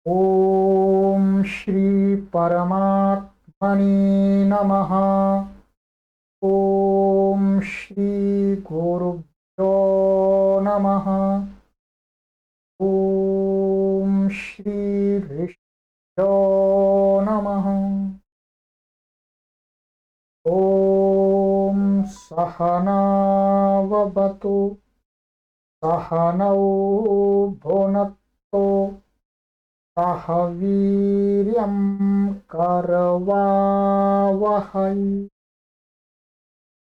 ओम श्री परमात्मने नमः। ओम श्री गुरुभ्यो नमः। ओम श्री विष्णु नमः। ओम सहनावतु सहनौ भुनक्तु सह वीर्यं करवावहै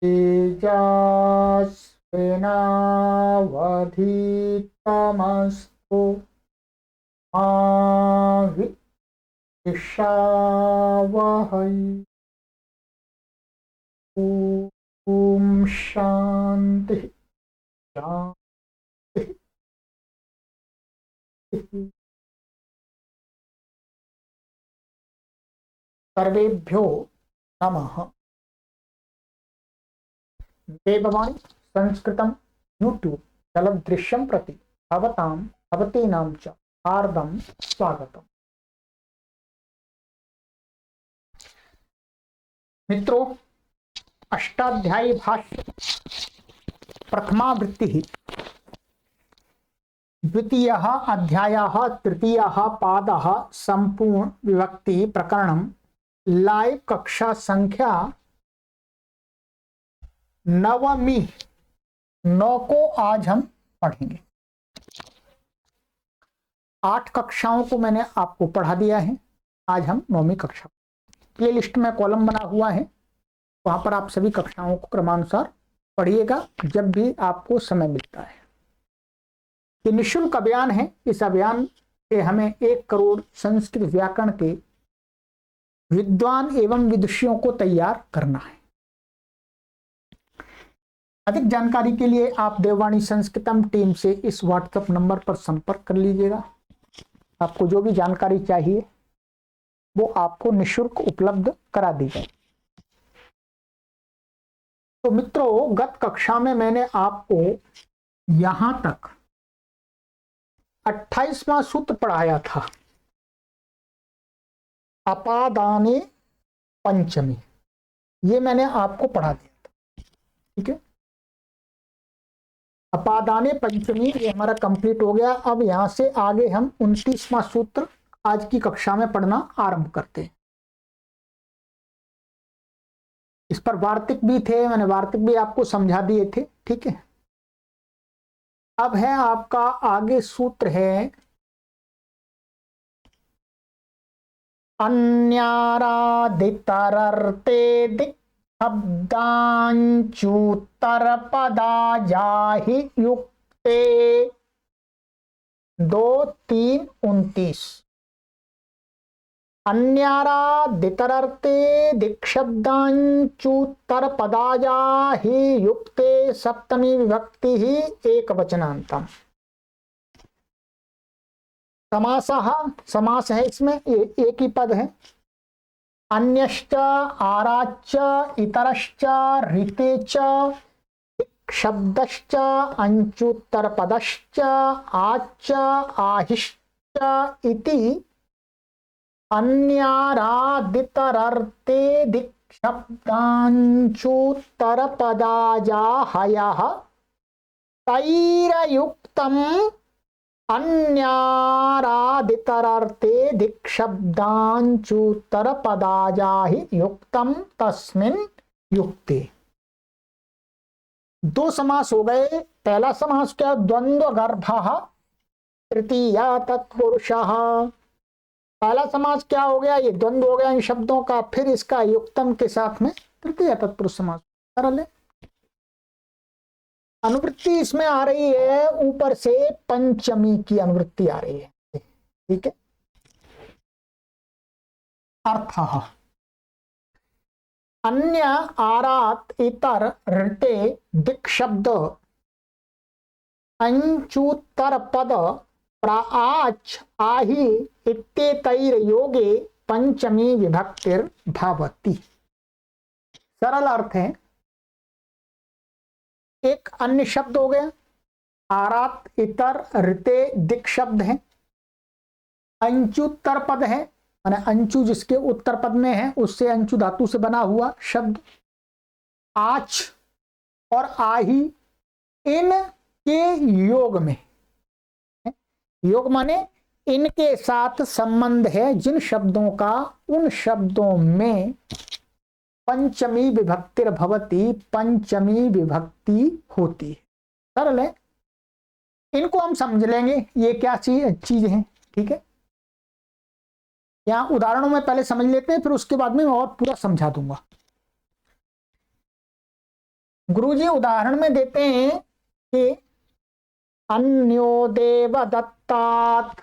तेजस्विनावधीतमस्तु मा विद्विषावहै। ओम शांति शांति। सर्वेभ्यो नमः। देववाणी संस्कृतं यूट्यूब चलदृश्यं प्रति भवतां भवतीनां च हार्दं स्वागतम्। मित्रों, अष्टाध्यायी भाष्य प्रथमावृत्ति द्वितीयः अध्यायः तृतीयः पादः संपूर्ण विभक्ति प्रकरणं लाइव कक्षा संख्या 9 को आज हम पढ़ेंगे। 8 कक्षाओं को मैंने आपको पढ़ा दिया है। आज हम 9वीं कक्षा। प्ले लिस्ट में कॉलम बना हुआ है, वहां पर आप सभी कक्षाओं को क्रमानुसार पढ़िएगा जब भी आपको समय मिलता है। ये निःशुल्क अभियान है। इस अभियान से हमें 1 करोड़ संस्कृत व्याकरण के विद्वान एवं विदुषियों को तैयार करना है। अधिक जानकारी के लिए आप देववाणी संस्कृतम टीम से इस व्हाट्सएप नंबर पर संपर्क कर लीजिएगा। आपको जो भी जानकारी चाहिए वो आपको निःशुल्क उपलब्ध करा दी जाए। तो मित्रों, गत कक्षा में मैंने आपको यहां तक 28वां सूत्र पढ़ाया था, अपादाने पंचमी। ये मैंने आपको पढ़ा दिया था, ठीक है। अपादाने पंचमी ये हमारा कंप्लीट हो गया। अब यहां से आगे हम 29वां सूत्र आज की कक्षा में पढ़ना आरंभ करते हैं। इस पर वार्तिक भी थे, मैंने वार्तिक भी आपको समझा दिए थे, ठीक है। अब है आपका आगे सूत्र है अन्यारादितरर्ते दिक् शब्दांचूतर पदा जाहि युक्ते 2-3-29। अन्यारादितरर्ते दिक्शब्दांचूतर पदा जाहि युक्ते सप्तमी विभक्ति ही एक वचनांतम। समास है इसमें, एक ही पद है। अन्यश्च आराच्च इतरश्च ऋते च शब्दश्च अंचुत्तर पदश्च आच्च आहिश्च इति अन्यारादितरर्ते दिक्शब्दांचुत्तर पदाजाहयः तैरयुक्तम् अन्यारादितरर्ते दिक्शब्दांचूतर पदाजाहि युक्तम तस्मिन् युक्ते। 2 समास हो गए। पहला समास क्या? द्वंद्व गर्भः तृतीया तत्पुरुषः। पहला समास क्या हो गया? ये द्वंद्व हो गया इन शब्दों का, फिर इसका युक्तम के साथ में तृतीया तत्पुरुष समास। सरल है। अनुवृत्ति इसमें आ रही है ऊपर से पंचमी की अनुवृत्ति आ रही है, ठीक है। अर्थ अन्य आरात इतर ऋते दिक् शब्द अंचूतर पद प्राच आहि इत्येतैर योगे पंचमी विभक्तिर भवति। सरल अर्थ है। एक अन्य शब्द हो गया, आरात इतर ऋते दिक् शब्द है। अंचुत्तर पद है, माने अंचु जिसके उत्तर पद में है उससे अंचु धातु से बना हुआ शब्द। आच और आही इन के योग में, योग माने इनके साथ संबंध है जिन शब्दों का उन शब्दों में पंचमी विभक्तिर भवती, पंचमी विभक्ति होती है। सरल है, इनको हम समझ लेंगे ये क्या चीज है। ठीक है, यहां उदाहरणों में पहले समझ लेते हैं, फिर उसके बाद में और पूरा समझा दूंगा। गुरुजी उदाहरण में देते हैं कि अन्यो देवदत्तात्,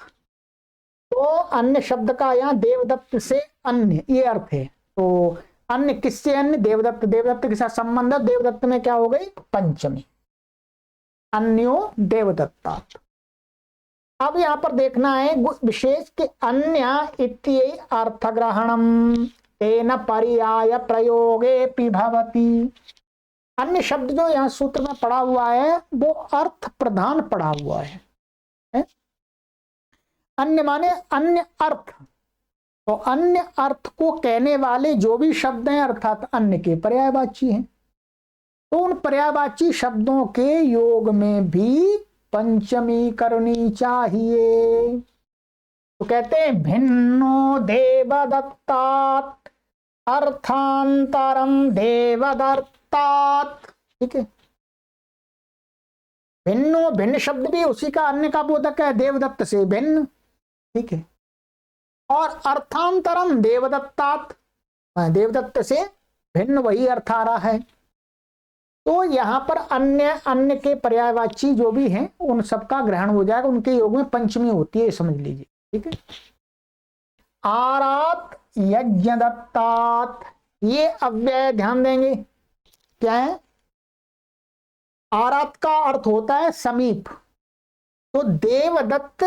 तो अन्य शब्द का यहाँ देवदत्त से अन्य ये अर्थ है। तो अन्य किससे अन्य? देवदत्त, देवदत्त के साथ संबंध है। देवदत्त में क्या हो गई? पंचमी, अन्यो देवदत्तात्। अब यहां पर देखना है विशेष के अन्य इत्यै अर्थग्रहणम तेन पर्याय प्रयोगे पिभवती। अन्य शब्द जो यहाँ सूत्र में पड़ा हुआ है वो अर्थ प्रधान पड़ा हुआ है। अन्य माने अन्य अर्थ, तो अन्य अर्थ को कहने वाले जो भी शब्द हैं अर्थात अन्य के पर्यायवाची हैं, तो उन पर्यायवाची शब्दों के योग में भी पंचमी करनी चाहिए। तो कहते हैं भिन्नो देवदत्तात् अर्थांतरम देवदत्तात्। ठीक है, भिन्नो, भिन्न शब्द भी उसी का अन्य का बोधक है, देवदत्त से भिन्न। ठीक है, और अर्थांतरम देवदत्तात्, देवदत्त से भिन्न वही अर्थ आ रहा है। तो यहां पर अन्य, अन्य के पर्यायवाची जो भी हैं उन सबका ग्रहण हो जाएगा, उनके योग में पंचमी होती है, समझ लीजिए। ठीक है, आरात यज्ञदत्तात्, ये अव्यय ध्यान देंगे क्या है? आरात का अर्थ होता है समीप, तो देवदत्त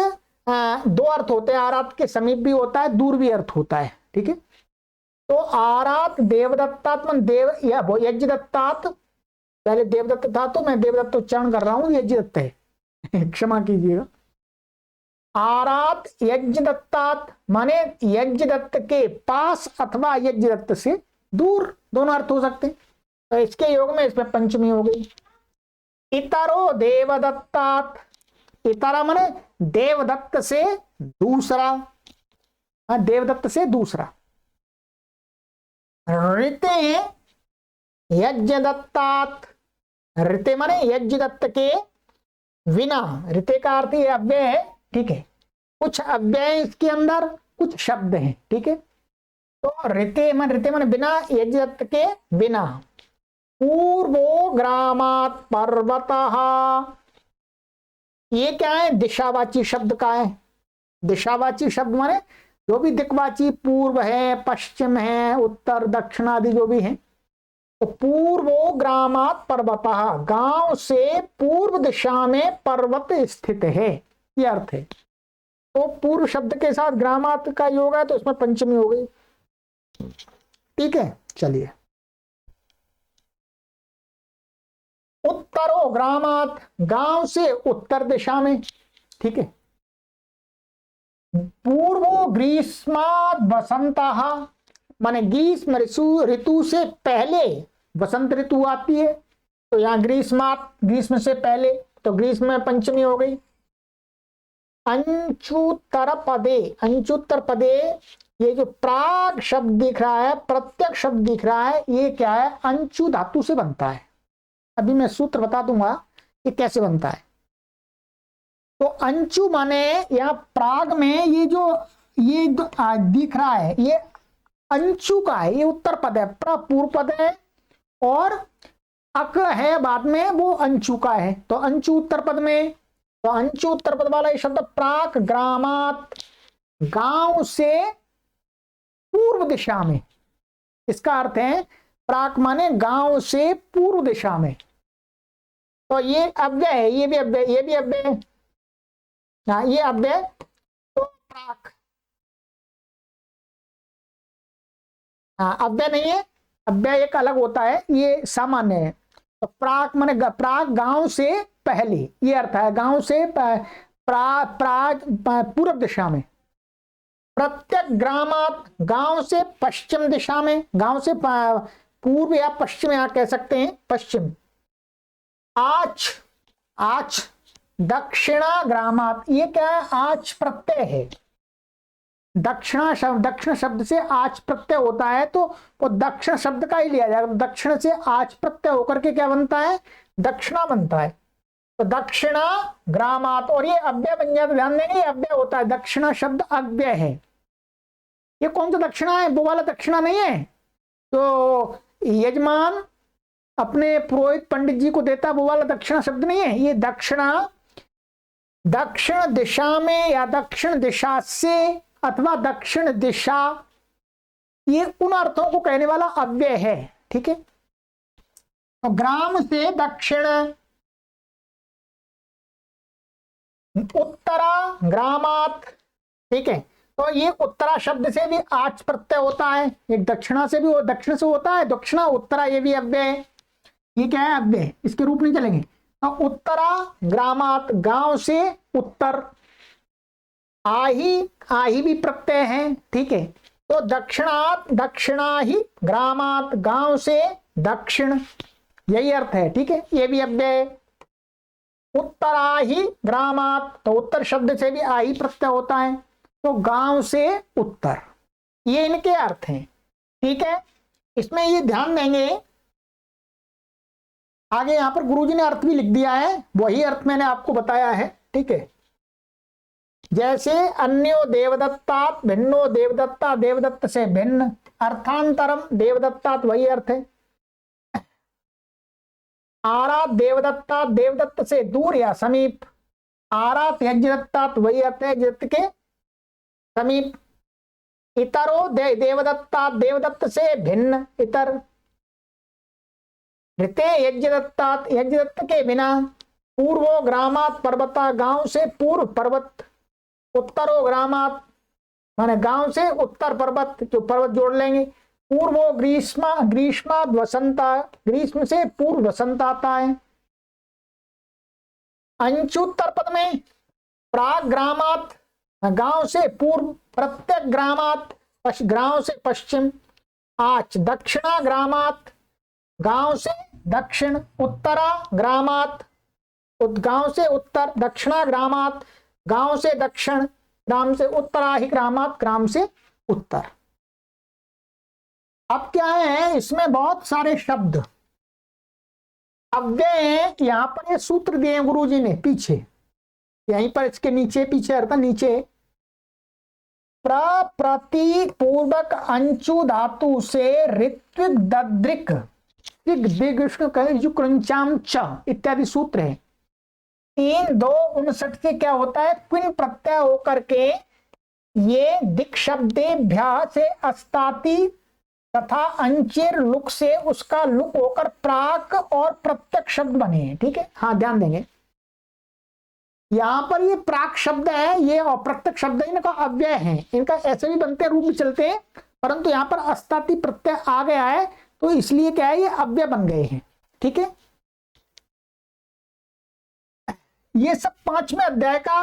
दो अर्थ होते हैं, आरात के समीप भी होता है, दूर भी अर्थ होता है। ठीक है, तो आरात देवदत्तात् मन देव या यज्ञदत्तात्, पहले देवदत्त था तो मैं देवदत्त उच्चारण कर रहा हूं, यज्ञदत्त है क्षमा कीजिएगा। आरात यज्ञदत्तात् माने यज्ञदत्त के पास अथवा यज्ञदत्त से दूर, दोनों अर्थ हो सकते हैं। तो इसके योग में इसमें पंचमी हो गई। इतरो देवदत्तात्, इतरा माने देवदत्त से दूसरा, देवदत्त से दूसरा। ऋते यज्ञदत्तात्, ऋते माने यज्ञदत्त के बिना, ऋते का अर्थ ये अव्यय है। ठीक है, कुछ अव्यय इसके अंदर, कुछ शब्द हैं। ठीक है, तो ऋते माने बिना, यज्ञदत्त के बिना। पूर्वो ग्रामात् पर्वतः, ये क्या है? दिशावाची शब्द का है। दिशावाची शब्द माने जो भी दिक्वाची, पूर्व है, पश्चिम है, उत्तर दक्षिण आदि जो भी है। तो पूर्वो ग्रामात् पर्वतः, गांव से पूर्व दिशा में पर्वत स्थित है, ये अर्थ है। तो पूर्व शब्द के साथ ग्रामात् का योग है तो इसमें पंचमी हो गई। ठीक है, चलिए। उत्तरो ग्रामात्, गांव से उत्तर दिशा में। ठीक है, पूर्वो ग्रीष्मात् वसंतः, माने ग्रीष्म ऋतु से पहले वसंत ऋतु आती है, तो यहाँ ग्रीष्मात्, ग्रीष्म से पहले, तो ग्रीष्म में पंचमी हो गई। अंचुत्तर पदे, अंचुत्तर पदे, ये जो प्राग शब्द दिख रहा है, प्रत्यक शब्द दिख रहा है, ये क्या है? अंचु धातु से बनता है। अभी मैं सूत्र बता दूंगा कि कैसे बनता है। तो अंचु माने यहाँ प्राग में ये जो ये दिख रहा है ये अंचु का है, ये उत्तर पद है, पूर्व पद है, और अक है बाद में, वो अंचु का है। तो अंचु उत्तर पद में, तो अंचु उत्तर पद वाला ये शब्द प्राक ग्रामात्, गांव से पूर्व दिशा में, इसका अर्थ है प्राक माने गांव से पूर्व दिशा में। तो ये अव्यय है, ये भी अव्यय, ये भी अव्यय है, ये अव्यय। तो प्राक, अव्यय नहीं है, अव्यय एक अलग होता है, ये सामान्य है। तो प्राक माने प्राक गांव से पहले, ये अर्थ है, गांव से प्राग पूर्व दिशा में। प्रत्येक ग्रामात, गांव से पश्चिम दिशा में, गांव से पूर्व या पश्चिम, यहां कह सकते हैं पश्चिम। आच, आच दक्षिणा ग्रामात, ये क्या है, आच प्रत्यय है। दक्षिण शब्द से आच प्रत्यय होता है, तो वो दक्षिण शब्द का ही लिया जाएगा। दक्षिण से आच प्रत्यय होकर के क्या बनता है, दक्षिणा बनता है। तो दक्षिणा ग्रामात, और ये अव्यय बन जाता है, ध्यान देंगे, अव्यय होता है। दक्षिणा शब्द अव्यय है। ये कौन सा दक्षिणा है, वो वाला दक्षिणा नहीं है तो यजमान अपने पुरोहित पंडित जी को देता, वो वाला दक्षिणा शब्द नहीं है। ये दक्षिणा दक्षिण दिशा में या दक्षिण दिशा से अथवा दक्षिण दिशा, ये उन अर्थों को कहने वाला अव्यय है। ठीक है, तो ग्राम से दक्षिण, उत्तरा ग्रामात। ठीक है, तो ये उत्तरा शब्द से भी आच प्रत्यय होता है, एक दक्षिणा से भी, दक्षिण से होता है, दक्षिणा उत्तरा, ये भी अव्यय है। ये क्या है, अव्यय, इसके रूप नहीं चलेंगे। तो उत्तरा ग्रामात, गांव से उत्तर। आही, आही भी प्रत्यय है। ठीक है, तो दक्षिणात, दक्षिणा ही ग्रामात, गांव से दक्षिण, यही अर्थ है। ठीक है, ये भी अव्यय। उत्तरा ही ग्रामात, तो उत्तर शब्द से भी आही प्रत्यय होता है, तो गांव से उत्तर, ये इनके अर्थ हैं। ठीक है, इसमें ये ध्यान देंगे, आगे यहां पर गुरुजी ने अर्थ भी लिख दिया है, वही अर्थ मैंने आपको बताया है। ठीक है, जैसे अन्यो देवदत्तात भिन्नो देवदत्ता, देवदत्त से भिन्न, अर्थांतरम देवदत्तात, वही अर्थ है। आरात देवदत्तात, देवदत्त से दूर या समीप। आरात यज्ञदत्तात, वही अर्थ है, यज्ञ के समीप। इतरो देवदत्तात, देवदत्त से भिन्न, इतर। ऋते यज्ञदत्तात, यज्ञदत्त के बिना। पूर्वो ग्रामात पर्वता, गांव से पूर्व पर्वत। उत्तरो ग्रामात, माने गांव से उत्तर पर्वत, जो पर्वत जोड़ लेंगे। पूर्वो ग्रीष्मा, ग्रीष्मात वसंता, ग्रीष्म से पूर्व वसंत आता है। अंशुत्तर पद में प्राग ग्रामात, गांव से पूर्व। प्रत्येक ग्रामात, गांव से पश्चिम। आच दक्षिणा ग्रामात, गांव से दक्षिण। उत्तरा ग्रामात, गांव से उत्तर। दक्षिणा ग्रामात, गांव से दक्षिण। ग्राम से उत्तरा ही ग्रामात, ग्राम से उत्तर। अब क्या है, इसमें बहुत सारे शब्द अव्यय हैं। यहां पर ये सूत्र दिए गुरुजी ने पीछे, यहीं पर इसके नीचे, पीछे अर्थात नीचे, प्रतीक पूर्वक अंशु धातु से ऋत्विक दद्रिक कृंचाम च इत्यादि सूत्र है। 3-2-59 से क्या होता है, क्विन प्रत्यय होकर के ये दिक शब्देभ्या से अस्ताति तथा अंचिर लुक से उसका लुक होकर प्राक और प्रत्यक शब्द बने हैं। ठीक है, हाँ ध्यान देंगे, यहां पर ये प्राक शब्द है, ये और प्रत्यक शब्द है, इनका अव्यय है। इनका ऐसे भी बनते रूप में चलते हैं, परंतु यहां पर अस्ताति प्रत्यय आ गया है, तो इसलिए क्या है, ये अव्यय बन गए हैं। ठीक है, ये सब 5वें अध्याय का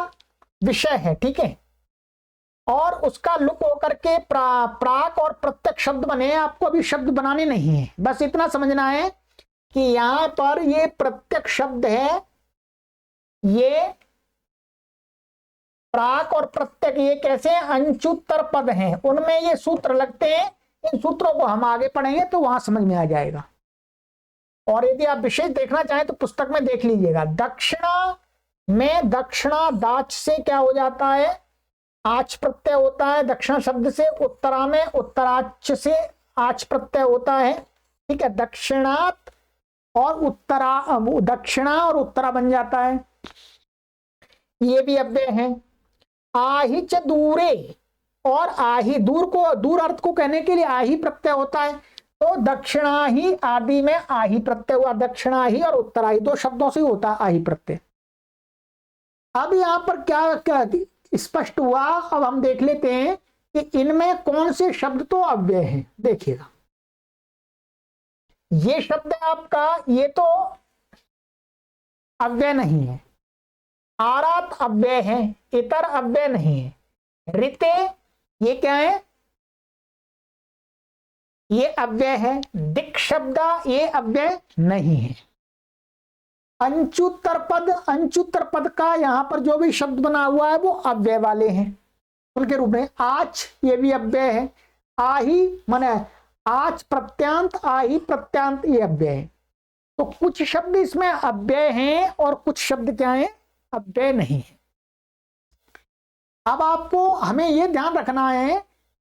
विषय है। ठीक है, और उसका लुक होकर के प्राक और प्रत्यक शब्द बने। आपको अभी शब्द बनाने नहीं है, बस इतना समझना है कि यहां पर ये प्रत्यक शब्द है, ये प्राक और प्रत्यक, ये कैसे अंशुत्तर पद हैं, उनमें ये सूत्र लगते हैं। इन सूत्रों को हम आगे पढ़ेंगे तो वहां समझ में आ जाएगा। और यदि आप विशेष देखना चाहें तो पुस्तक में देख लीजिएगा। दक्षिणा में दक्षिणा दाच से क्या हो जाता है, आच प्रत्यय होता है दक्षिण शब्द से। उत्तरा में उत्तराच से आच प्रत्यय होता है। ठीक है, दक्षिणात और उत्तरा, दक्षिणा और उत्तरा बन जाता है, ये भी अव्यय है। आही च दूरे, और आही, दूर को, दूर अर्थ को कहने के लिए आही प्रत्यय होता है, तो दक्षिणा ही आदि में आही प्रत्यय हुआ। दक्षिणा ही और उत्तरा ही, 2 शब्दों से होता है आही प्रत्यय। अब यहां पर क्या क्या स्पष्ट हुआ, अब हम देख लेते हैं कि इनमें कौन से शब्द तो अव्यय हैं। देखिएगा, ये शब्द आपका, ये तो अव्यय नहीं है। आरात अव्यय है, इतर अव्यय नहीं है। ऋते ये क्या है, ये अव्यय है। दिक् शब्द ये अव्यय नहीं है। अंचुत्तर पद, अंचुत्तर पद का यहां पर जो भी शब्द बना हुआ है वो अव्यय वाले हैं, उनके रूप में। आज ये भी अव्यय है। आही माने आज प्रत्यांत, आही प्रत्यांत ये अव्यय है। तो कुछ शब्द इसमें अव्यय हैं और कुछ शब्द क्या है, अव्यय नहीं है। अब आपको हमें यह ध्यान रखना है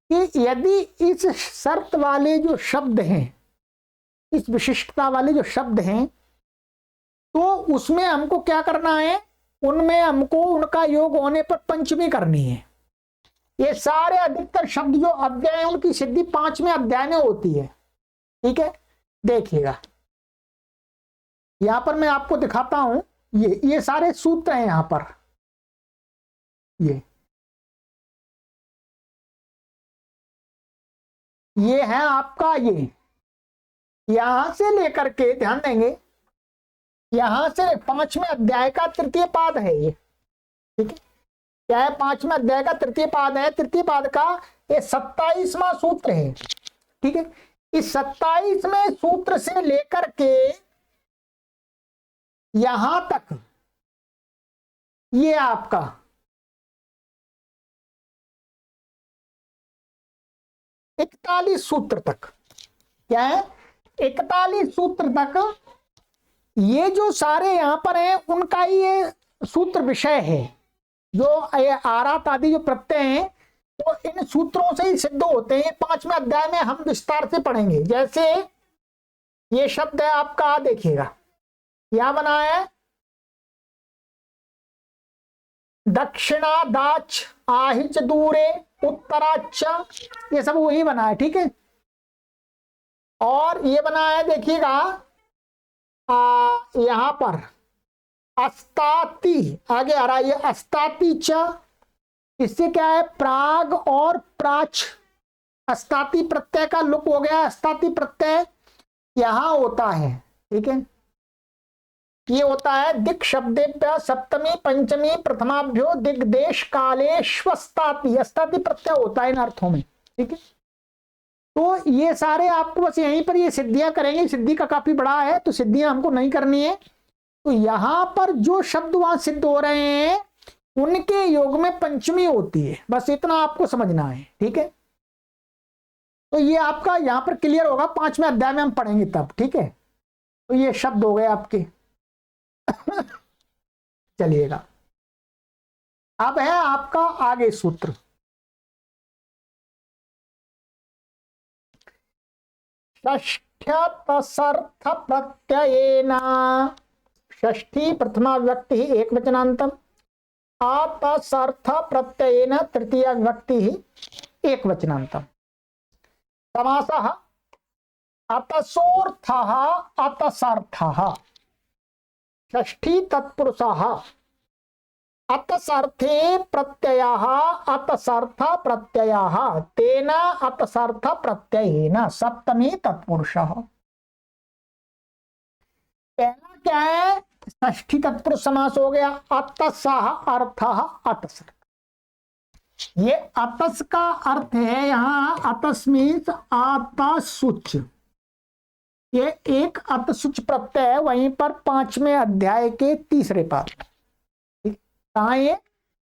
कि यदि इस शर्त वाले जो शब्द हैं, इस विशिष्टता वाले जो शब्द हैं, तो उसमें हमको क्या करना है, उनमें हमको उनका योग होने पर पंचमी करनी है। ये सारे अधिकतर शब्द जो अव्यय हैं उनकी सिद्धि 5वें अध्याय में होती है। ठीक है, देखिएगा यहां पर मैं आपको दिखाता हूं, ये सारे सूत्र हैं यहां पर। ये है आपका, ये यहां से लेकर के ध्यान देंगे, यहां से 5वें अध्याय का तृतीय पाद है ये। ठीक है, क्या है, 5वें अध्याय का तृतीय पाद है। तृतीय पाद का ये 27वां सूत्र है। ठीक है, इस 27वें सूत्र से लेकर के यहां तक ये आपका 41 सूत्र तक, क्या है, 41 सूत्र तक ये जो सारे यहां पर हैं उनका ही ये सूत्र विषय है। जो आरात आदि जो प्रत्यय हैं तो इन सूत्रों से ही सिद्ध होते हैं। 5वें अध्याय में हम विस्तार से पढ़ेंगे। जैसे ये शब्द है आपका, देखिएगा यहां बना है दक्षिणा दाच आहिच दूरे उत्तराच, ये सब वही बना है। ठीक है, और ये बना है देखिएगा यहां पर अस्ताति, आगे आ रहा है ये अस्ताति च, इससे क्या है, प्राग और प्राच। अस्ताति प्रत्यय का लुक हो गया, अस्ताति प्रत्यय यहां होता है। ठीक है, ये होता है दिक् शब्देभ्य सप्तमी पंचमी प्रथमाभ्यो दिग्देश कालेष्वस्ताति, अस्ताति प्रत्यय होता है इन अर्थों में। ठीक है, तो ये सारे आपको बस यहीं पर ये सिद्धियां करेंगे। सिद्धि का काफी बड़ा है तो सिद्धियां हमको नहीं करनी है। तो यहां पर जो शब्द वहां सिद्ध हो रहे हैं उनके योग में पंचमी होती है, बस इतना आपको समझना है। ठीक है, तो ये आपका यहां पर क्लियर होगा, 5वें अध्याय में हम पढ़ेंगे तब। ठीक है, तो ये शब्द हो गए आपके। चलिएगा, अब है आपका आगे सूत्र। षष्ठ्यतसर्थ प्रत्ययेन, षष्ठी प्रथमा व्यक्ति एक वचनांतम, अतसर्थ प्रत्ययेन तृतीया व्यक्ति एक वचनांतम। समासः अतसोर्थः अतसर्थः, षष्ठी तत्पुरुषः अतसर्थे प्रत्ययः अतसर्थ प्रत्ययः तेन अतसर्थ प्रत्ययेन सप्तमी तत्पुरुषः। पहला क्या है, षष्ठी तत्पुरुष समास हो गया। अतसः अर्थः अतसर्थ, ये अतस का अर्थ है यहां, अतस मीन्स अतसुच, ये एक अतसुच प्रत्यय है वहीं पर 5वें अध्याय के तीसरे पाद। कहा, ये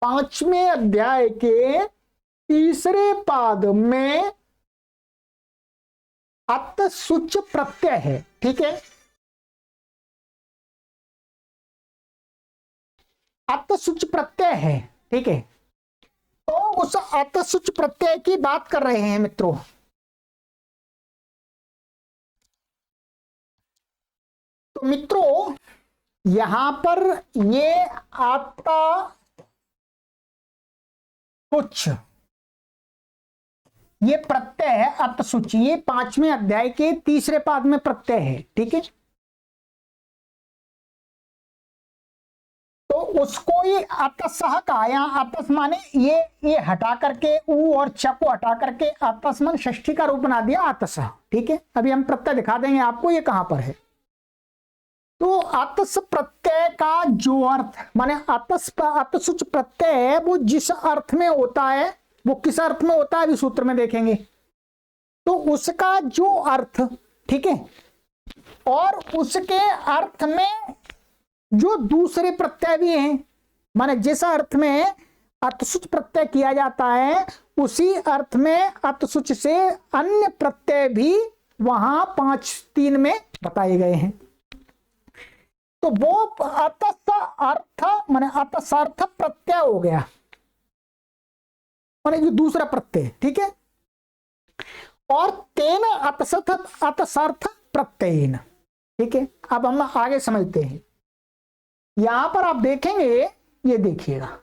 5वें अध्याय के तीसरे पाद में अतसुच प्रत्यय है। ठीक है, अतसुच प्रत्यय है। ठीक है, तो उस अतसुच प्रत्यय की बात कर रहे हैं मित्रों। तो मित्रों यहां पर ये अतसुच, ये प्रत्यय है अतसुच, ये 5वें अध्याय के तीसरे पाद में प्रत्यय है। ठीक है, तो उसको ये अतसह का, यहाँ अतस माने ये हटा करके ऊ और च को हटा करके अतस मन षष्ठी का रूप बना दिया अतसह। ठीक है, अभी हम प्रत्यय दिखा देंगे आपको ये कहां पर है। तो अतस प्रत्यय का जो अर्थ माने अतसुच प्रत्यय है वो जिस अर्थ में होता है वो किस अर्थ में होता है अभी सूत्र में देखेंगे। तो उसका जो अर्थ, ठीक है, और उसके अर्थ में जो दूसरे प्रत्यय भी हैं, माने जिस अर्थ में अतसुच प्रत्यय किया जाता है उसी अर्थ में अतसुच से अन्य प्रत्यय भी वहां 5-3 में बताए गए हैं। तो वो अतस अर्थ माने अतसर्थ प्रत्यय हो गया, माने जो दूसरा प्रत्यय, ठीक है। और तेन अतसर्थ प्रत्ययन, ठीक है। अब हम आगे समझते हैं। यहां पर आप देखेंगे, ये देखिएगा,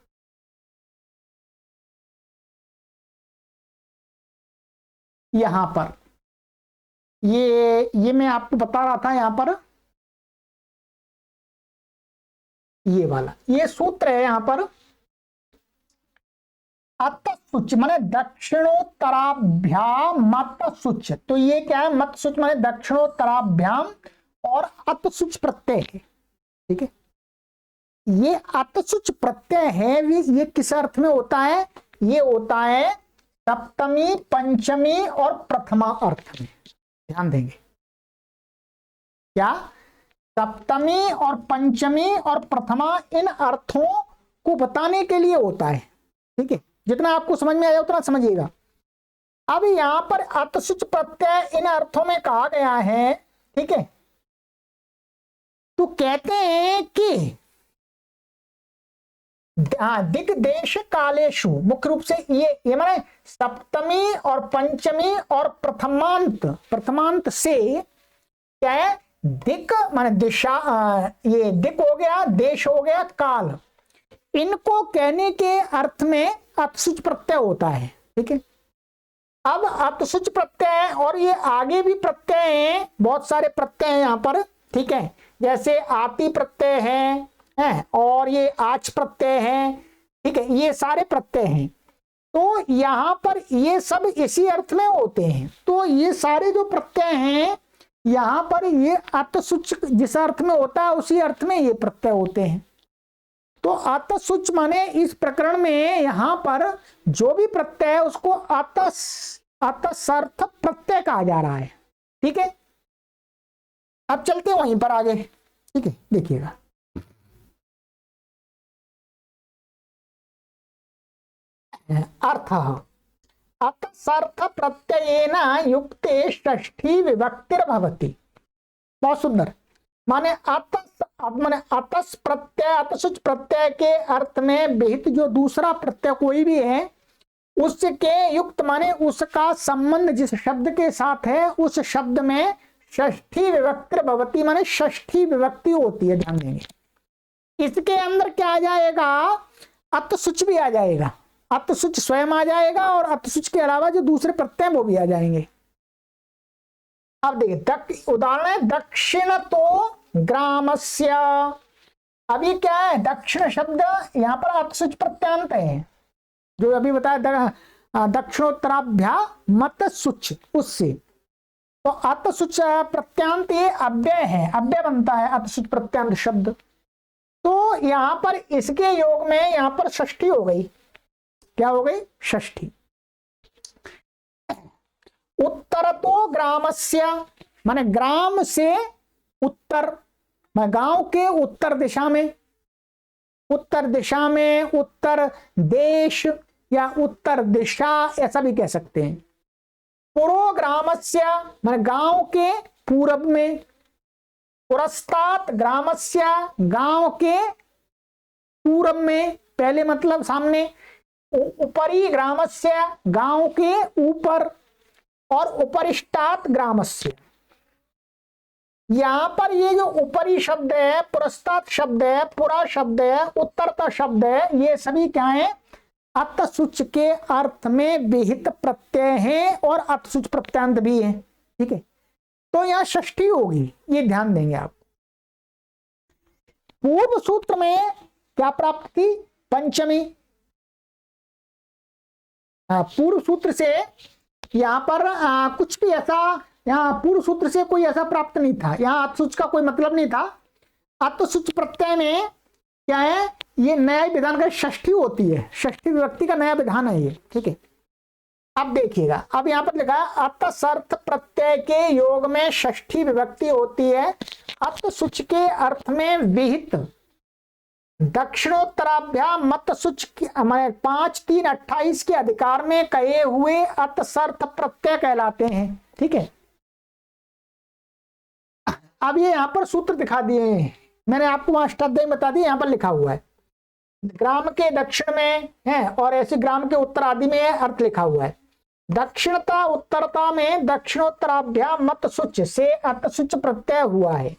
यहां पर ये मैं आपको बता रहा था, यहां पर ये वाला ये सूत्र है, यहां पर अतसुच माने दक्षिणोत्तराभ्याम मतसुच। तो ये क्या है, मतसुच माने दक्षिणोत्तराभ्याम और अतसुच प्रत्यय है, ठीक है। ये अतसुच प्रत्यय है, ये किस अर्थ में होता है, ये होता है सप्तमी, पंचमी और प्रथमा अर्थ में। ध्यान देंगे, क्या सप्तमी और पंचमी और प्रथमा इन अर्थों को बताने के लिए होता है, ठीक है। जितना आपको समझ में आया उतना समझिएगा। अब यहां पर अतसुच प्रत्यय इन अर्थों में कहा गया है, ठीक है। तो कहते हैं कि दिग्देश कालेशु, मुख्य रूप से ये माने सप्तमी और पंचमी और प्रथमांत से क्या है, दिक माने दिशा, ये दिक हो गया, देश हो गया, काल, इनको कहने के अर्थ में अतसुच प्रत्यय होता है, ठीक है। अब अतसुच प्रत्यय और ये आगे भी प्रत्यय हैं, बहुत सारे प्रत्यय हैं यहां पर, ठीक है। जैसे आति प्रत्यय है और ये आच प्रत्यय है, ठीक है। ये सारे प्रत्यय हैं, तो यहां पर ये सब इसी अर्थ में होते हैं। तो ये सारे जो प्रत्यय हैं यहां पर ये अतसुच जिस अर्थ में होता है उसी अर्थ में ये प्रत्यय होते हैं। तो अतसुच माने इस प्रकरण में यहां पर जो भी प्रत्यय है उसको अतसर्थ प्रत्यय कहा जा रहा है, ठीक है। अब चलते वहीं पर आगे, ठीक है, देखिएगा। अर्थ अतसर्थ प्रत्ययेन युक्ते षष्ठी विभक्तिर्भवति। बहुत सुंदर। माने अतस प्रत्यय, अतसुच प्रत्यय के अर्थ में विहित जो दूसरा प्रत्यय कोई भी है उसके युक्त माने उसका संबंध जिस शब्द के साथ है उस शब्द में षष्ठी विभक्तिर्भवति माने षष्ठी विभक्ति होती है। ध्यान देंगे, इसके अंदर क्या आ जाएगा, अतसुच भी आ जाएगा, अतसुच स्वयं आ जाएगा और अतसुच के अलावा जो दूसरे प्रत्यय वो भी आ जाएंगे। अब देखिए उदाहरण है दक्षिण तो ग्रामस्य। अब ये क्या है, दक्षिण शब्द यहां पर अतसुच प्रत्यांत है, जो अभी बताया दक्षिणोत्तराभ्या मतसुच, उससे तो अतसुच प्रत्यांत ये अव्यय है, अव्यय बनता है अतसुच प्रत्यांत शब्द। तो यहां पर इसके योग में यहां पर षष्ठी हो गई, क्या हो गई, षष्ठी। उत्तर तो ग्रामस्य माने ग्राम से उत्तर, गांव के उत्तर दिशा में, उत्तर दिशा में, उत्तर देश या उत्तर दिशा ऐसा भी कह सकते हैं। पूर्व ग्रामस्य माने गांव के पूरब में, पुरस्तात् ग्रामस्य गांव के पूरब में, पहले मतलब सामने, उपरी ग्रामस्य गांव के ऊपर, और उपरिष्टात् ग्रामस्य। यहां पर ये जो ऊपरी शब्द है, पुरस्तात् शब्द है, पुरा शब्द है, उत्तरता शब्द है, ये सभी क्या है, अतसुच के अर्थ में विहित प्रत्यय है और अतसुच प्रत्यांत भी है, ठीक है। तो यहां षष्ठी होगी, ये ध्यान देंगे आप। पूर्व सूत्र में क्या प्राप्त की, पंचमी। पूर्व सूत्र से यहां पर कुछ भी ऐसा, यहाँ पूर्व सूत्र से कोई ऐसा प्राप्त नहीं था, यहाँ अतसुच का कोई मतलब नहीं था। अतसुच प्रत्यय में क्या है, ये नया विधान का षष्ठी होती है, षष्ठी विभक्ति का नया विधान है ये, ठीक है। अब देखिएगा, अब यहां पर लिखा है अत सर्थ प्रत्यय के योग में षष्ठी विभक्ति होती है। अत सुच के अर्थ में विहित दक्षिणोत्तराभ्याम मत सुच 5-3-28 के अधिकार में कहे हुए अत सर्थ प्रत्यय कहलाते हैं। ठीक है, अब ये यहां पर सूत्र दिखा दिए हैं, मैंने आपको वहां अष्टाध्यायी बता दी, यहां पर लिखा हुआ है ग्राम के दक्षिण में है और ऐसे ग्राम के उत्तर आदि में अर्थ लिखा हुआ है। दक्षिणता उत्तरता में दक्षिणोत्तराभ्याम मत सुच से अत सुच प्रत्यय हुआ है।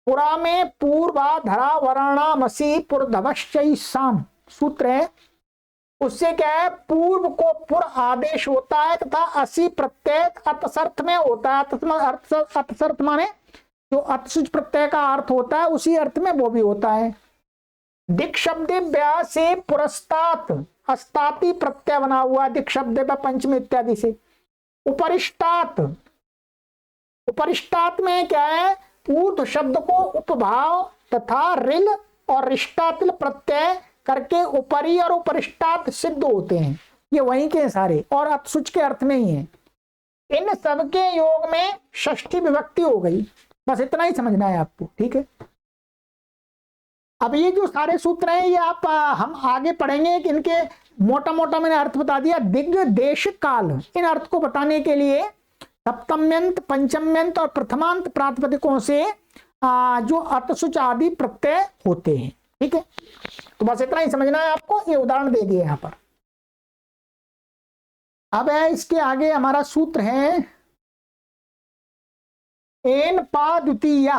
पुरा में पूर्वा धरा वर्णामसी पुरधवश्चई साम सूत्र है, उससे क्या है, पूर्व को पुर आदेश होता है तथा असी प्रत्यय अतसर्थ में होता है। अतसर्थ माने जो अतसुच प्रत्यय का अर्थ होता है उसी अर्थ में वो भी होता है। दिक् शब्देभ्य से पुरस्तात अस्ताति प्रत्यय बना हुआ, दिक् शब्देभ्य पंचमी इत्यादि से। उपरिष्टात, उपरिष्टात में क्या है, ऊर्ध्व शब्द को उपभाव तथा रिल और रिष्टातिल प्रत्यय करके उपरी और उपरिष्टात सिद्ध होते हैं, ये वहीं के सारे और अतसुच के अर्थ में ही है। इन सबके योग में षष्ठी विभक्ति हो गई, बस इतना ही समझना है आपको। ठीक है, अब ये जो सारे सूत्र हैं ये आप हम आगे पढ़ेंगे कि इनके मोटा मोटा मैंने अर्थ बता दिया। दिग्ग देश काल, इन अर्थ को बताने के लिए सप्तम्यंत पंचम्यंत और प्रथमांत प्रातिपदिकों से जो अतसुच आदि प्रत्यय होते हैं। ठीक है, तो बस इतना ही समझना है आपको, ये उदाहरण दे दिए यहां पर। अब है इसके आगे हमारा सूत्र है एन पा द्वितीया,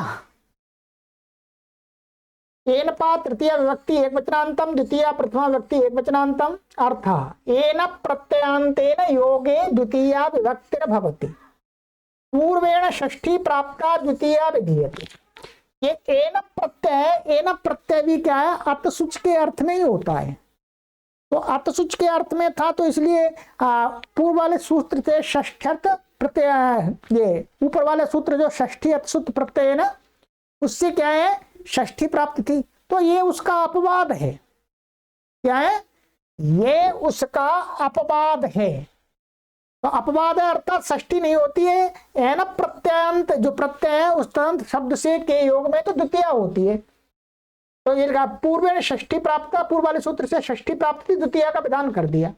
एन पा तृतीय विभक्ति एक वचनांतम, द्वितीय प्रथमा विभक्ति एक वचनांतम। अर्थ एन प्रत्ययांतेन योगे द्वितीया विभक्तिर्भवति, पूर्वेण षष्ठी प्राप्ता द्वितीया विधीयते। ये एन प्रत्यय, एन प्रत्यय भी क्या है, अतसुच के अर्थ में ही होता है। तो अतसुच के अर्थ में था तो इसलिए पूर्व वाले सूत्र से षष्ठ्यर्थ प्रत्यय, ये ऊपर वाले सूत्र जो षष्ठी अतसुत प्रत्यय है ना, उससे क्या है, षष्ठी प्राप्त थी। तो ये उसका अपवाद है, क्या है, ये उसका अपवाद है। तो अपवाद है अर्थात षष्ठी नहीं होती है। एन प्रत्यंत जो प्रत्यय है उस तंत शब्द से के योग में तो द्वितीय होती है। तो ये पूर्व में षष्ठी प्राप्त, पूर्व वाले सूत्र से षष्ठी प्राप्ति द्वितीय का विधान कर दिया।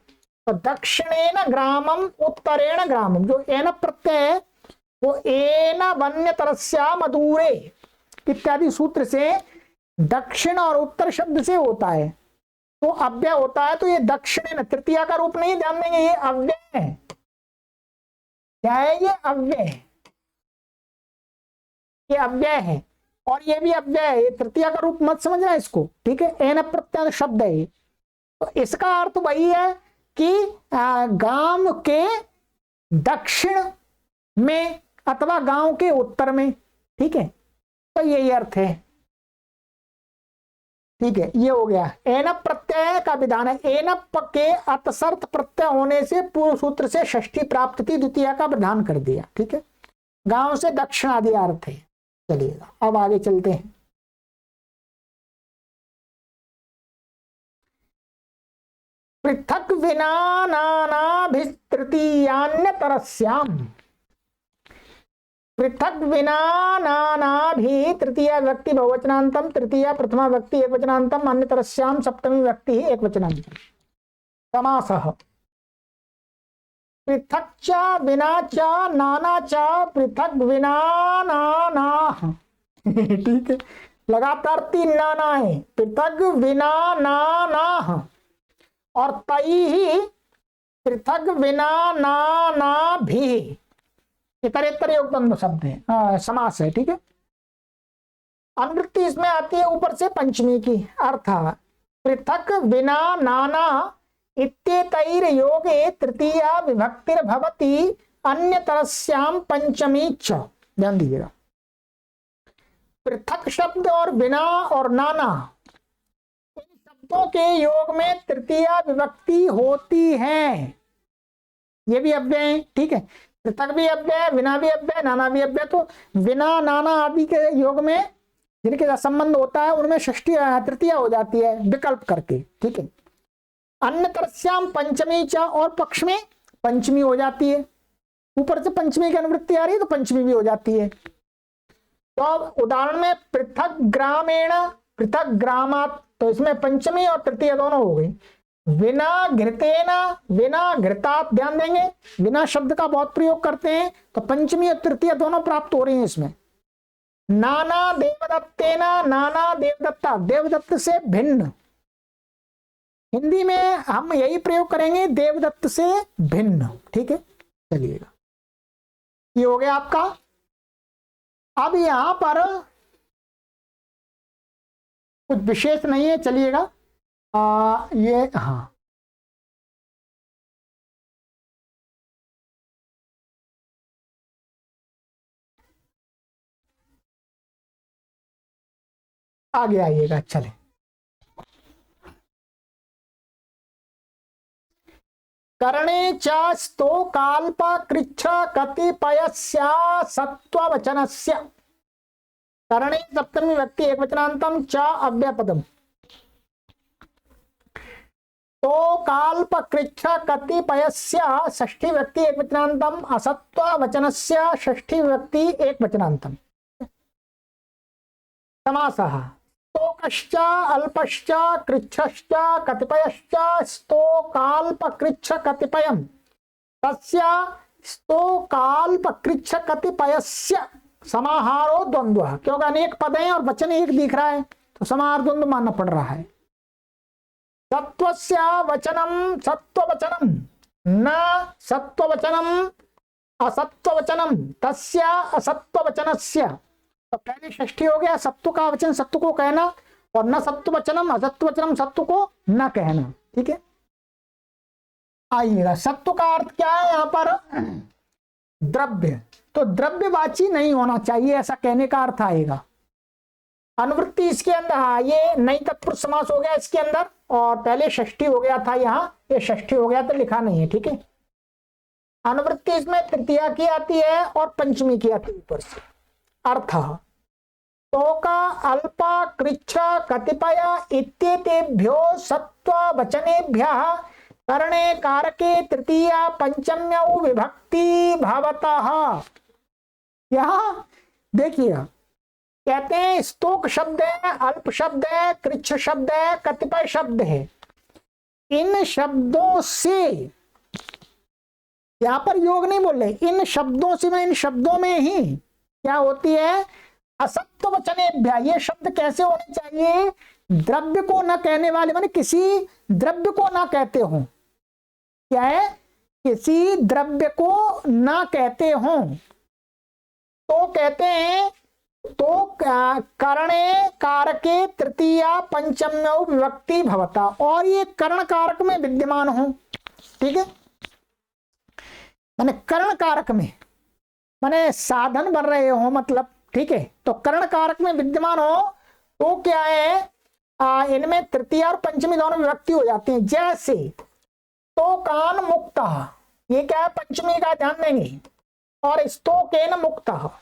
तो दक्षिणेन ग्रामम उत्तरेण ग्रामम, जो एन प्रत्यय है वो एन वन्यतरस्या मधुरे इत्यादि सूत्र से दक्षिण और उत्तर शब्द से होता है, तो अव्यय होता है। तो ये दक्षिण तृतीया का रूप नहीं, ध्यान देंगे, ये अव्यय है। क्या है, ये अव्यय है, ये अव्यय है और ये भी अव्यय है, ये तृतीया का रूप मत समझना इसको। ठीक है, एन प्रत्यय शब्द है। तो इसका अर्थ वही है कि गांव के दक्षिण में अथवा गांव के उत्तर में। ठीक है, तो यही अर्थ है। ठीक है, ये हो गया एन प्रत्यय का विधान है। एन के अतसर्थ प्रत्यय होने से पूर्व सूत्र से षष्ठी प्राप्त थी, द्वितीय का विधान कर दिया। ठीक है, गांव से दक्षिण आदि अर्थ है। चलिएगा अब आगे चलते हैं। पृथक विना नानाभिस्तृतीयान्यतरस्याम, पृथक विना नानाभि तृतीय व्यक्ति बहुवचनांतम, तृतीय प्रथमा व्यक्ति एक वचनांतम, अन्यतरस्याम सप्तमी व्यक्ति एक वचनांतम। समासः पृथक च विना च नाना च पृथक विना नाना। ठीक है, लगातार 3 नाना है, पृथक विना नाना और तई ही पृथक विना नाना भी, इतरेतर योगबंध शब्द है, समास है। ठीक है, अनुवृत्ति इसमें आती है ऊपर से पंचमी की। अर्थ पृथक विना नाना इत्येतैर योगे तृतीया विभक्तिर्भवति अन्यतरस्याम पंचमी च। ध्यान दीजिएगा, पृथक शब्द और बिना और नाना इन शब्दों के योग में तृतीया विभक्ति होती है। ये भी अव्यय है। ठीक है, पृथक भी अव्यय है, बिना भी अव्यय, नाना भी अव्यय। तो बिना नाना आदि के योग में जिनके संबंध होता है उनमें षष्ठी तृतीया हो जाती है विकल्प करके। ठीक है, अन्यतरस्याम पंचमी च, और पक्ष में पंचमी हो जाती है, ऊपर से पंचमी की अनुवृत्ति आ रही है तो पंचमी भी हो जाती है। तो अब उदाहरण में पृथक ग्रामेण पृथक ग्रामात, तो इसमें पंचमी और तृतीय दोनों हो गई। विना घृतेन विना घृतात, ध्यान देंगे विना शब्द का बहुत प्रयोग करते हैं, तो पंचमी और तृतीय दोनों प्राप्त हो रही हैं इसमें। नाना देवदत्तेन, नाना देवदत्ता, देवदत्त से भिन्न, हिंदी में हम यही प्रयोग करेंगे देवदत्त से भिन्न, ठीक है। चलिएगा, ये हो गया आपका। अब यहां पर कुछ विशेष नहीं है, चलिएगा ये हाँ आगे आइएगा, चले। करणे च स्तोकाल्प कृच्छ कतिपयस्या सत्ववचनस्य, करणे सप्तमी व्यक्ति एकवचनांतम च अव्ययपदम, तो काल्प कृच्छ कतिपयस्य षष्ठी व्यक्ति एकवचनांतम असत्ववचनस्य षष्ठी व्यक्ति एकवचनांतम। समासः स्तोकश्च अल्पश्च कृच्छश्च कतिपयश्च स्तोकाल्प कृच्छ कतिपयम् तस्य स्तोकाल्प कृच्छ कतिपयस्य समाहारो द्वंद्व, क्योंकि अनेक पद हैं और वचन एक दिख रहा है तो समाहार द्वंद्व मानना पड़ रहा है। सत्वस्य वचनम सत्ववचनम न सत्ववचनम असत्ववचनम तस्य असत्ववचनस्य, तो पहले षष्ठी हो गया, सत्व का वचन सत्व को कहना और न सत्ववचनम असत्ववचनम सत्व को न कहना, ठीक है। आइएगा, सत्व का अर्थ क्या है यहाँ पर? द्रव्य, तो द्रव्यवाची नहीं होना चाहिए ऐसा कहने का अर्थ आएगा। अनुवृत्ति इसके अंदर, हाँ ये नई तत्पुरुष समास हो गया इसके अंदर, और पहले षष्ठी हो गया था, यहाँ ये षष्ठी हो गया तो लिखा नहीं है, ठीक है। अनुवृत्ति इसमें तृतीया की आती है और पंचमी की आती है ऊपर से। अर्थ तोका अल्प कृच्छ कतिपय इत्येतेभ्यो सत्व वचनेभ्यः करणे कारके तृतीया पंचम्यौ विभक्ति भवतः। यहां देखिए कहते हैं स्तोक शब्द है, अल्प शब्द है, कृच्छ शब्द है, कतिपय शब्द है। इन शब्दों से, यहां पर योग नहीं बोल रहे, इन शब्दों से, इन शब्दों में ही क्या होती है? असत्व वचनेभ्यः, ये शब्द कैसे होने चाहिए? द्रव्य को न कहने वाले, माने किसी द्रव्य को ना कहते हो। क्या है? किसी द्रव्य को ना कहते हो तो कहते हैं तो करणे कारके तृतीया पंचम्यौ विभक्ति भवता, और ये कर्ण कारक में विद्यमान हो, ठीक है। माने कर्ण कारक में, माने साधन बन रहे हो मतलब, ठीक है। तो कर्ण कारक में विद्यमान हो तो क्या है? इनमें तृतीया और पंचमी दोनों विभक्ति हो जाती हैं। जैसे तो कान मुक्ता, ये क्या है? पंचमी का ध्यान देंगे। और स्तोकेन मुक्ता,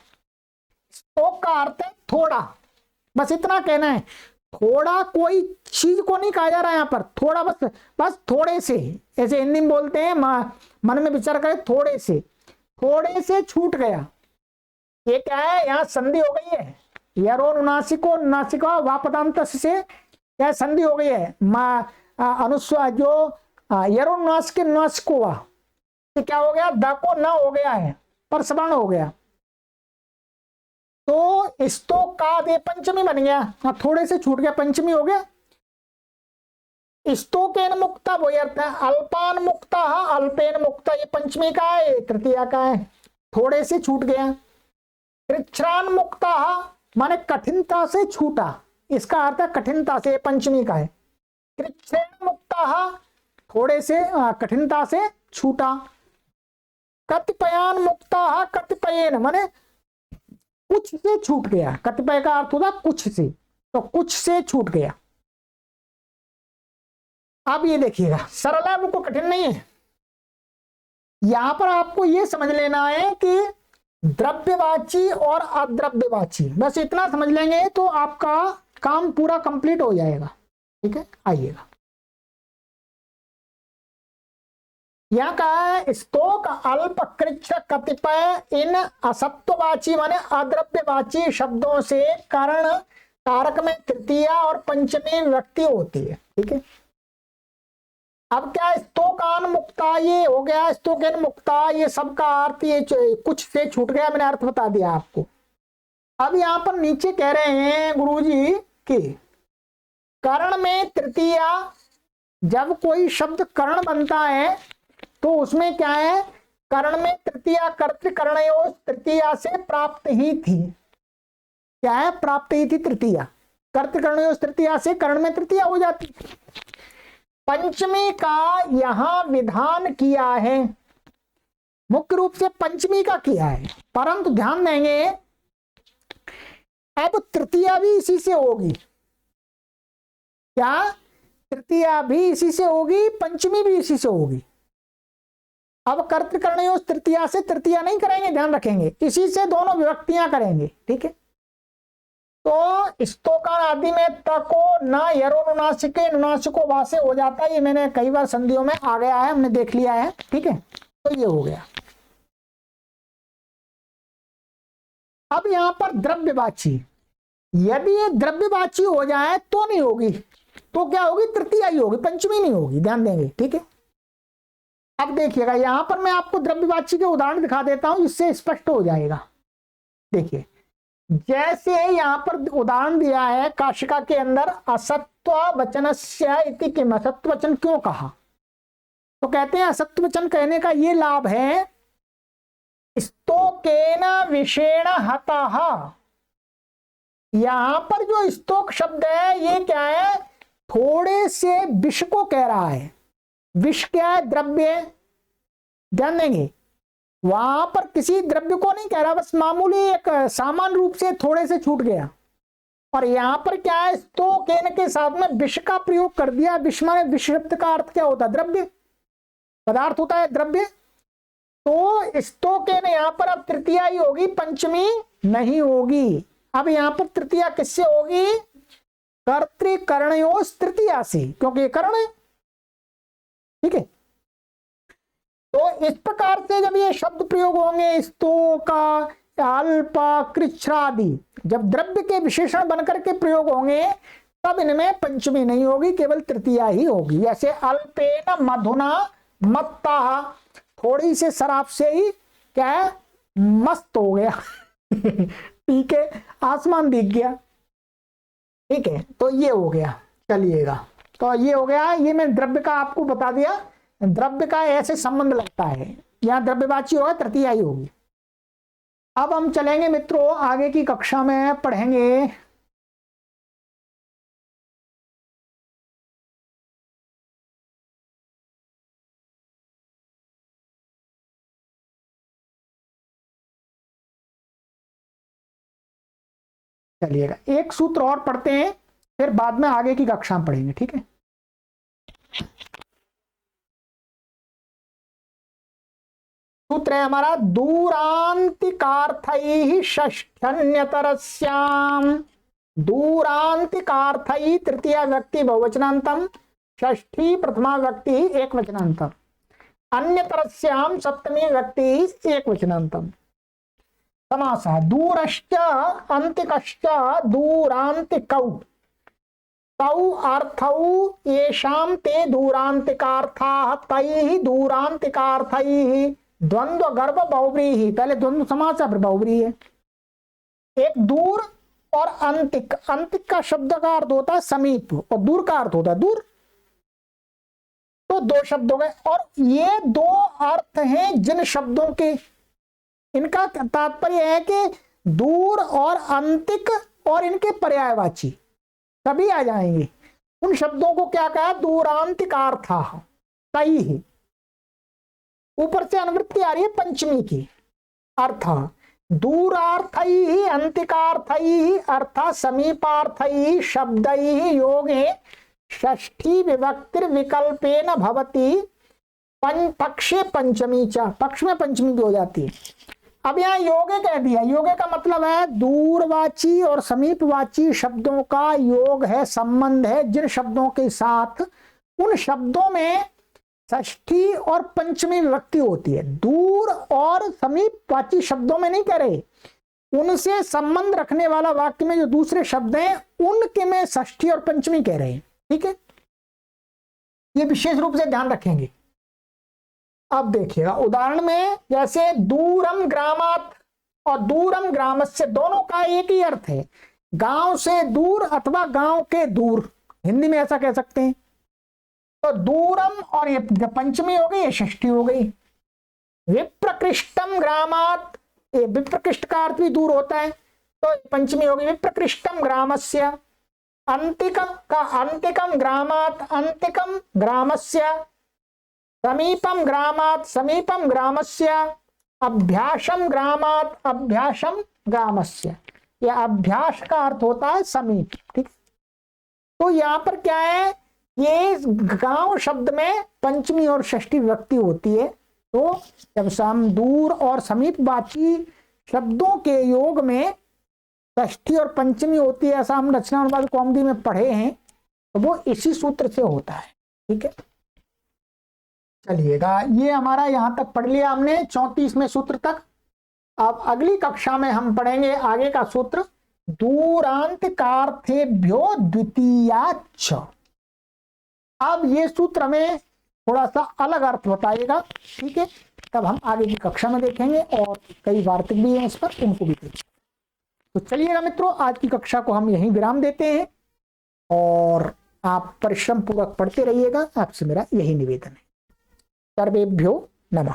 स्तोक का अर्थ है थोड़ा, बस इतना कहना है। थोड़ा कोई चीज को नहीं कहा जा रहा है यहाँ पर, थोड़ा बस थोड़े से, ऐसे हिंदी में बोलते हैं, मन में विचार करें, थोड़े से छूट गया। ये क्या है? यहाँ संधि हो गई है, यरो नुनासिको नासिका वापदांत से क्या संधि हो गई है। अनुस्वार जो यरो नुनासिक नुनासिको वा, क्या हो गया? द को न हो गया है, पर सवर्ण हो गया, तो स्तोक का दे पंचमी बन गया, थोड़े से छूट गया, पंचमी हो गया। स्तोकेन मुक्ता वही अर्थ है। अल्पान मुक्ता, अल्पेन मुक्ता, ये पंचमी का है, तृतीया का है, थोड़े से छूट गया। कृच्छ्रान मुक्ता माने कठिनता से छूटा, इसका अर्थ है कठिनता से, पंचमी का है। कृच्छ्रेण मुक्ता थोड़े से, कठिनता से छूटा। कतिपयान मुक्ता, कतिपयेन माने कुछ से छूट गया, कतिपय का अर्थ होता कुछ से, तो कुछ से छूट गया। अब ये देखिएगा, सरल है, वो कठिन नहीं है। यहां पर आपको ये समझ लेना है कि द्रव्यवाची और अद्रव्यवाची, बस इतना समझ लेंगे तो आपका काम पूरा कंप्लीट हो जाएगा, ठीक है। आइएगा, यहाँ का है स्तोक अल्प कृच्छ कतिपय इन असत्ववाची माने अद्रव्यवाची शब्दों से करण कारक में तृतीया और पंचमी विभक्ति होती है। ठीक है, अब क्या स्तोकान मुक्ता ये हो गया, स्तोकन मुक्ता ये सबका अर्थ ये कुछ से छूट गया, मैंने अर्थ बता दिया आपको। अब यहां पर नीचे कह रहे हैं गुरुजी कि कर्ण में तृतीया, जब कोई शब्द कर्ण बनता है तो उसमें क्या है, कर्ण में तृतीया कर्तृकर्णयोः तृतीया से प्राप्त ही थी। क्या है, प्राप्त ही थी तृतीया, कर्तृकर्णयोः तृतीया से कर्ण में तृतीया हो जाती। पंचमी का यहां विधान किया है, मुख्य रूप से पंचमी का किया है, परंतु ध्यान देंगे अब तृतीया भी इसी से होगी। क्या, तृतीया भी इसी से होगी, पंचमी भी इसी से होगी। अब कर्तृकर्णयोः तृतीया से तृतीया नहीं करेंगे, ध्यान रखेंगे, इसी से दोनों विभक्तियां करेंगे। ठीक है, तो स्तोकान आदि में तको न यरोनुनासिके नुनासिको वासे हो जाता है, ये मैंने कई बार संधियों में आ गया है, हमने देख लिया है। ठीक है, तो ये हो गया। अब यहां पर द्रव्यवाची, यदि ये द्रव्यवाची हो जाए तो नहीं होगी, तो क्या होगी, तृतीया ही होगी, पंचमी नहीं होगी, ध्यान देंगे। ठीक है, अब देखिएगा यहां पर मैं आपको द्रव्यवाची के उदाहरण दिखा देता हूं, इससे स्पष्ट हो जाएगा। देखिए जैसे यहां पर उदाहरण दिया है काशिका के अंदर, असत्व वचनस्य इति किम, असत्व वचन क्यों कहा, तो कहते हैं असत्व वचन कहने का ये लाभ है, स्तोकेन विषेण हतः। यहां पर जो स्तोक शब्द है ये क्या है, थोड़े से विष को कह रहा है। विष क्या है, द्रव्य, ध्यान देंगे, वहां पर किसी द्रव्य को नहीं कह रहा, बस मामूली एक सामान्य रूप से थोड़े से छूट गया। और यहां पर क्या है, स्तोकेन के साथ में विष का प्रयोग कर दिया। विष माने, विष शब्द का अर्थ क्या होता है, द्रव्य, पदार्थ होता है द्रव्य। तो स्तोकेन यहां पर अब तृतीया ही होगी, पंचमी नहीं होगी। अब यहां पर तृतीया किससे होगी, कर्तृकर्णयोः तृतीया से, क्योंकि कर्ण है। ठीक है, तो इस प्रकार से जब ये शब्द प्रयोग होंगे, स्तोका अल्प कृच्छ्रादि, जब द्रव्य के विशेषण बनकर के प्रयोग होंगे, तब इनमें पंचमी नहीं होगी, केवल तृतीया ही होगी। जैसे अल्पेन मधुना मत्ता, थोड़ी से शराब से ही क्या है, मस्त हो गया। ठीक है, आसमान दिख गया। ठीक है, तो ये हो गया। चलिएगा, तो ये हो गया, ये मैं द्रव्य का आपको बता दिया, द्रव्य का ऐसे संबंध लगता है, यहां द्रव्यवाची होगा, तृतीया ही होगी। अब हम चलेंगे मित्रों आगे की कक्षा में पढ़ेंगे चलिएगा एक सूत्र और पढ़ते हैं, फिर बाद में आगे की कक्षा में पढ़ेंगे। ठीक है, सूत्र है हमारा, दूरांतिकार्थैः षष्ठ्यन्यतरस्याम, दूरांतिकार्थैः तृतीया व्यक्ति बहुवचनांतम, षष्ठी प्रथमा व्यक्ति एक वचनांतम, अन्यतरस्याम सप्तमी व्यक्ति एक वचनांतम। समासः दूरश्च अंतिकश्च दूरांतिकौ, तौ अर्थौ येषां ते दूरांतिकार्थाः तैः दूरांतिकार्थैः द्वंद्व गर्भ बहुव्रीहि, पहले द्वंद्व समास है फिर बहुव्रीहि है। एक दूर और अंतिक, अंतिक का शब्द का अर्थ होता है समीप और दूर का अर्थ होता है दूर, तो दो शब्द हो गए। और ये दो अर्थ हैं जिन शब्दों के, इनका तात्पर्य है कि दूर और अंतिक और इनके पर्यायवाची सभी आ जाएंगे। उन शब्दों को क्या कहा, दूरांतिकार्थाः तैः, ऊपर से अनुवृत्ति आ रही है पंचमी की, अर्थ दूरार्थैः अंतिकार्थैः अर्थ समीपार्थैः शब्दैः योगे षष्ठी विभक्तिर विकल्पेन भवति, पक्षे पंचमी च, पक्ष में पंचमी भी हो जाती है। अब यहाँ योगे कह दिया, योगे का मतलब है दूरवाची और समीपवाची शब्दों का योग है, संबंध है, जिन शब्दों के साथ उन शब्दों में षष्ठी और पंचमी विभक्ति होती है। दूर और समीपवाची शब्दों में नहीं कह रहे, उनसे संबंध रखने वाला वाक्य में जो दूसरे शब्द हैं उनके में षष्ठी और पंचमी कह रहे हैं। ठीक है, ये विशेष रूप से ध्यान रखेंगे। अब देखिएगा उदाहरण में, जैसे दूरम ग्रामात और दूरम ग्रामस्य, दोनों का एक ही अर्थ है, गांव से दूर अथवा गांव के दूर, हिंदी में ऐसा कह सकते हैं। तो दूरम और ये पंचमी हो गई, ये षष्ठी हो गई। विप्रकृष्टम ग्रामात, ये विप्रकृष्ट का अर्थ भी दूर होता है, तो पंचमी हो गई विप्रकृष्टम ग्रामस्य। अंतिकम का अंतिकम ग्रामात अंतिकम ग्रामस्य। समीपम ग्रामात समीपम ग्रामस्य। अभ्यासम ग्रामात अभ्यासम ग्रामस्य। यह अभ्यास का अर्थ होता है समीप। ठीक, तो यहां पर क्या है, ये गांव शब्द में पंचमी और षष्ठी विभक्ति होती है। तो जब हम दूर और समीपवाची शब्दों के योग में षष्ठी और पंचमी होती है, ऐसा हम रचना अनुवाद कौमुदी में पढ़े हैं, तो वो इसी सूत्र से होता है। ठीक है, चलिएगा, ये हमारा यहां तक पढ़ लिया हमने 34वें सूत्र तक। अब अगली कक्षा में हम पढ़ेंगे आगे का सूत्र, दूरांतकार्थेभ्यो द्वितीयाच्च। अब ये सूत्र में थोड़ा सा अलग अर्थ बताइएगा। ठीक है, तब हम आगे की कक्षा में देखेंगे और कई वार्तिक भी हैं इस पर, उनको भी देखेंगे। तो चलिएगा मित्रों, आज की कक्षा को हम यहीं विराम देते हैं और आप परिश्रम पूर्वक पढ़ते रहिएगा, आपसे मेरा यही निवेदन है। सर्वेभ्यो नमः।